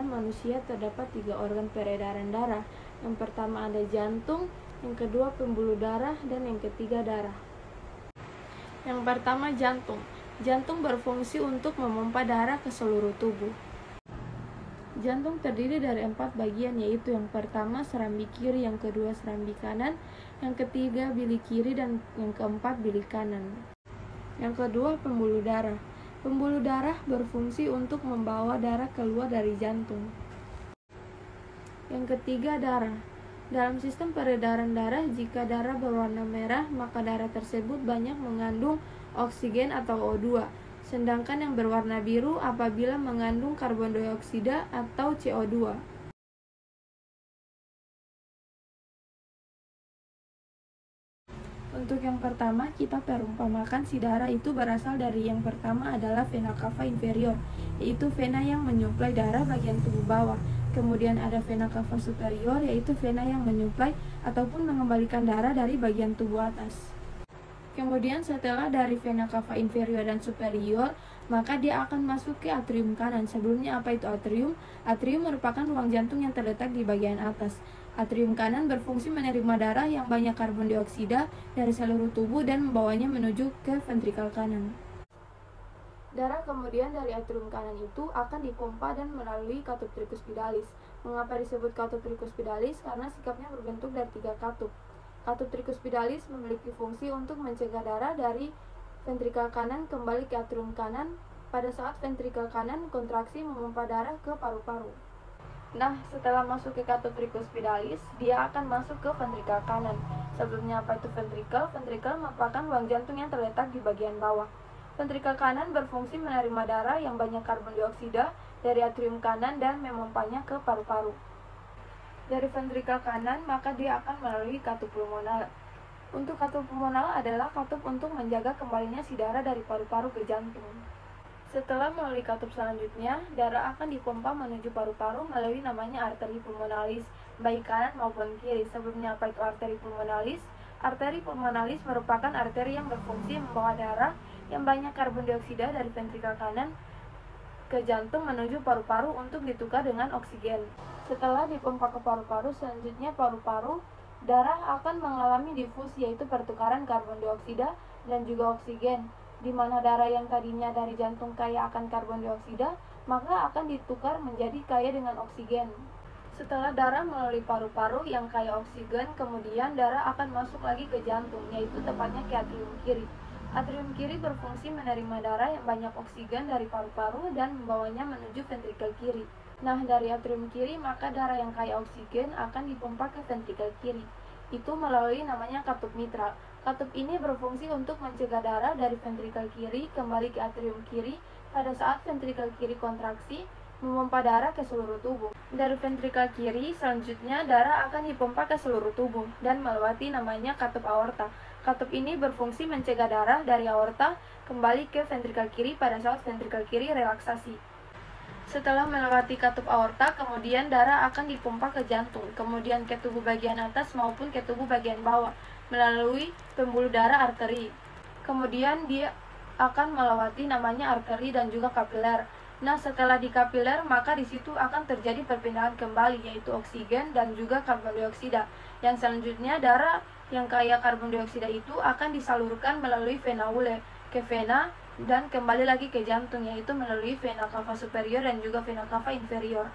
manusia terdapat 3 organ peredaran darah. Yang pertama ada jantung, yang kedua pembuluh darah, dan yang ketiga darah. Yang pertama jantung. Jantung berfungsi untuk memompa darah ke seluruh tubuh. Jantung terdiri dari 4 bagian, yaitu yang pertama serambi kiri, yang kedua serambi kanan, yang ketiga bilik kiri, dan yang keempat bilik kanan. Yang kedua pembuluh darah. Pembuluh darah berfungsi untuk membawa darah keluar dari jantung. Yang ketiga darah. Dalam sistem peredaran darah, jika darah berwarna merah, maka darah tersebut banyak mengandung oksigen atau O2. Sedangkan yang berwarna biru apabila mengandung karbon dioksida atau CO2. Untuk yang pertama, kita perumpamakan si darah itu berasal dari yang pertama adalah vena cava inferior, yaitu vena yang menyuplai darah bagian tubuh bawah. Kemudian ada vena cava superior, yaitu vena yang menyuplai ataupun mengembalikan darah dari bagian tubuh atas. Kemudian setelah dari vena cava inferior dan superior, maka dia akan masuk ke atrium kanan. Sebelumnya apa itu atrium? Atrium merupakan ruang jantung yang terletak di bagian atas. Atrium kanan berfungsi menerima darah yang banyak karbon dioksida dari seluruh tubuh dan membawanya menuju ke ventrikal kanan. Darah kemudian dari atrium kanan itu akan dipompa dan melalui katup tricuspidalis. Mengapa disebut katup tricuspidalis? Karena sikapnya berbentuk dari 3 katup. Katup tricuspidalis memiliki fungsi untuk mencegah darah dari ventrikal kanan kembali ke atrium kanan pada saat ventrikal kanan kontraksi memompa darah ke paru-paru. Nah, setelah masuk ke katup tricuspidalis, dia akan masuk ke ventrikal kanan. Sebelumnya apa itu ventrikel? Ventrikel merupakan ruang jantung yang terletak di bagian bawah. Ventrikal kanan berfungsi menerima darah yang banyak karbon dioksida dari atrium kanan dan memompanya ke paru-paru. Dari ventrikal kanan, maka dia akan melalui katup pulmonal. Untuk katup pulmonal adalah katup untuk menjaga kembalinya si darah dari paru-paru ke jantung. Setelah melalui katup selanjutnya, darah akan dipompa menuju paru-paru melalui namanya arteri pulmonalis, baik kanan maupun kiri. Sebelumnya apa itu arteri pulmonalis? Arteri pulmonalis merupakan arteri yang berfungsi membawa darah yang banyak karbon dioksida dari ventrikal kanan ke jantung menuju paru-paru untuk ditukar dengan oksigen. Setelah dipompa ke paru-paru, selanjutnya paru-paru, darah akan mengalami difusi, yaitu pertukaran karbon dioksida dan juga oksigen, di mana darah yang tadinya dari jantung kaya akan karbon dioksida, maka akan ditukar menjadi kaya dengan oksigen. Setelah darah melalui paru-paru yang kaya oksigen, kemudian darah akan masuk lagi ke jantung, yaitu tepatnya ke atrium kiri. Atrium kiri berfungsi menerima darah yang banyak oksigen dari paru-paru dan membawanya menuju ventrikel kiri. Nah, dari atrium kiri, maka darah yang kaya oksigen akan dipompa ke ventrikel kiri. Itu melalui namanya katup mitral. Katup ini berfungsi untuk mencegah darah dari ventrikel kiri kembali ke atrium kiri pada saat ventrikel kiri kontraksi, memompa darah ke seluruh tubuh. Dari ventrikel kiri, selanjutnya darah akan dipompa ke seluruh tubuh dan melewati namanya katup aorta. Katup ini berfungsi mencegah darah dari aorta kembali ke ventrikel kiri pada saat ventrikel kiri relaksasi. Setelah melewati katup aorta, kemudian darah akan dipompa ke jantung, kemudian ke tubuh bagian atas maupun ke tubuh bagian bawah melalui pembuluh darah arteri. Kemudian dia akan melewati namanya arteri dan juga kapiler. Nah, setelah di kapiler, maka di situ akan terjadi perpindahan kembali, yaitu oksigen dan juga karbon dioksida. Yang selanjutnya, darah yang kaya karbon dioksida itu akan disalurkan melalui vena ule ke vena dan kembali lagi ke jantung, yaitu melalui vena cava superior dan juga vena cava inferior.